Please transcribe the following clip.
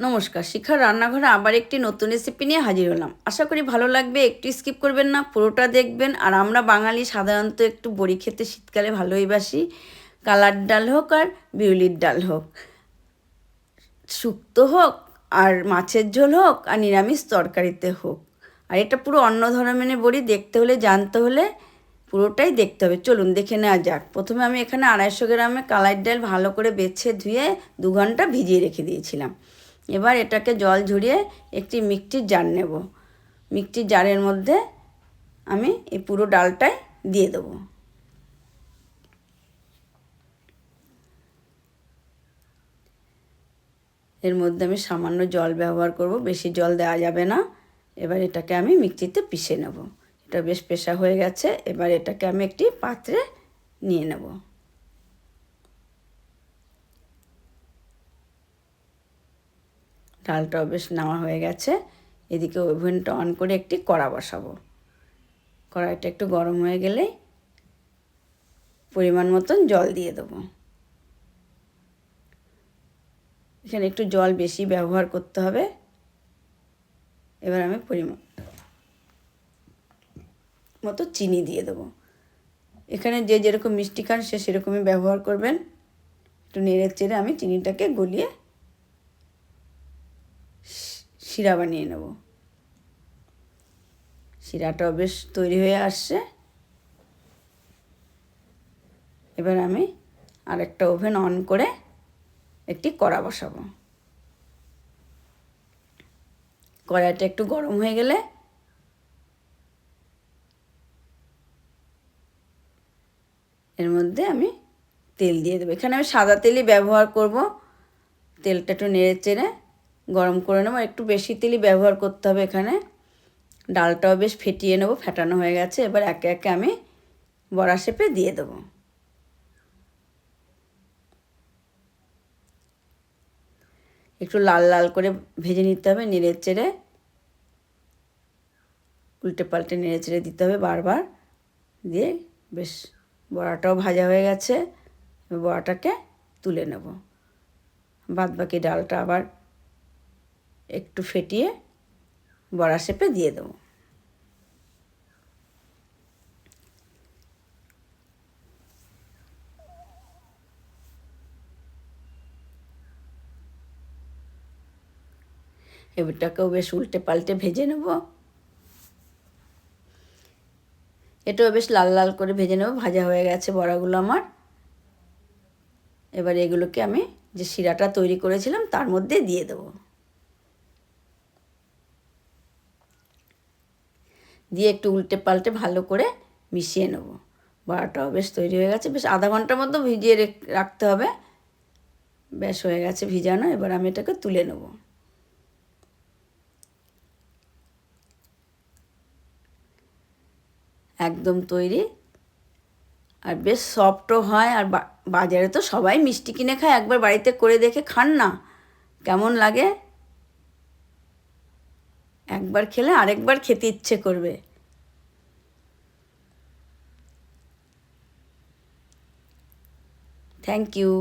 নমস্কার, শিখার রান্নাঘরে আবার একটি নতুন রেসিপি নিয়ে হাজির হলাম। আশা করি ভালো লাগবে, একটু স্কিপ করবেন না, পুরোটা দেখবেন। আর আমরা বাঙালি সাধারণত একটু বড়ি খেতে শীতকালে ভালোই বাসি। কালার ডাল হোক আর বিউলির ডাল হোক, শুক্তো হোক আর মাছের ঝোল হোক আর নিরামিষ তরকারিতে হোক। আর এটা পুরো অন্য ধরনের বড়ি, দেখতে হলে জানতে হলে পুরোটাই দেখতে হবে। চলুন দেখে নেওয়া যাক। প্রথমে আমি এখানে 250 গ্রামে কালার ডাল ভালো করে বেছে ধুয়ে 2 ঘন্টা ভিজিয়ে রেখে দিয়েছিলাম। এবার এটাকে জল ঝরিয়ে একটি মিক্সির জার নেব। মিক্সির জারের মধ্যে আমি এই পুরো ডালটাই দিয়ে দেবো। এর মধ্যে আমি সামান্য জল ব্যবহার করব, বেশি জল দেওয়া যাবে না। এবার এটাকে আমি মিক্সিতে পিষে নেব। এটা বেশ পেশা হয়ে গেছে। এবার এটাকে আমি একটি পাত্রে নিয়ে নেব। ডালটাও বেশ নেওয়া হয়ে গেছে। এদিকে ওভেনটা অন করে একটি কড়া বসাবো। কড়াইটা একটু গরম হয়ে গেলে পরিমাণ মতন জল দিয়ে দেবো। এখানে একটু জল বেশি ব্যবহার করতে হবে। এবার আমি পরিমাণ মতো চিনি দিয়ে দেবো। এখানে যে যেরকম মিষ্টি খান সে সেরকমই ব্যবহার করবেন। একটু নেড়ে চেড়ে আমি চিনিটাকে গলিয়ে শিরা বানিয়ে নেব। শিরাটাও বেশ তৈরি হয়ে আসছে। এবার আমি আরেকটা ওভেন অন করে একটি কড়া বসাবো। কড়াইটা একটু গরম হয়ে গেলে এর মধ্যে আমি তেল দিয়ে দেবো। এখানে আমি সাদা তেলই ব্যবহার করব। তেলটা একটু নেড়ে চেড়ে গরম করে নেবো। একটু বেশি তেলই ব্যবহার করতে হবে এখানে। ডালটাও বেশ ফেটিয়ে নেবো, ফেটানো হয়ে গেছে। এবার একে একে আমি বড়া শেপে দিয়ে দেবো। একটু লাল লাল করে ভেজে নিতে হবে, নেড়ে চেড়ে উল্টে পাল্টে নেড়ে চেড়ে দিতে হবে বারবার। দিয়ে বেশ বড়াটাও ভাজা হয়ে গেছে। বড়াটাকে তুলে নেব। বাদ বাকি ডালটা আবার একটু ফেটিয়ে বড়া শেপে দিয়ে দেবো। এবারটাকেও বেশ উল্টে পাল্টে ভেজে নেব। এটাও বেশ লাল লাল করে ভেজে নেব। ভাজা হয়ে গেছে বড়াগুলো আমার। এবার এগুলোকে আমি যে শিরাটা তৈরি করেছিলাম তার মধ্যে দিয়ে দেবো। দিয়ে একটু উল্টে পাল্টে ভালো করে মিশিয়ে নেব। বড়াটাও বেশ তৈরি হয়ে গেছে। বেশ আধা ঘন্টার মতো ভিজিয়ে রাখতে হবে। বেশ হয়ে গেছে ভিজানো। এবার আমি এটাকে তুলে নেব। একদম তৈরি। আর বেশ সফটও হয়। আর বাজারে তো সবাই মিষ্টি কিনে খায়, একবার বাড়িতে করে দেখে খান না, কেমন লাগে। একবার খেলে আরেকবার খেতে ইচ্ছে করবে। Thank you.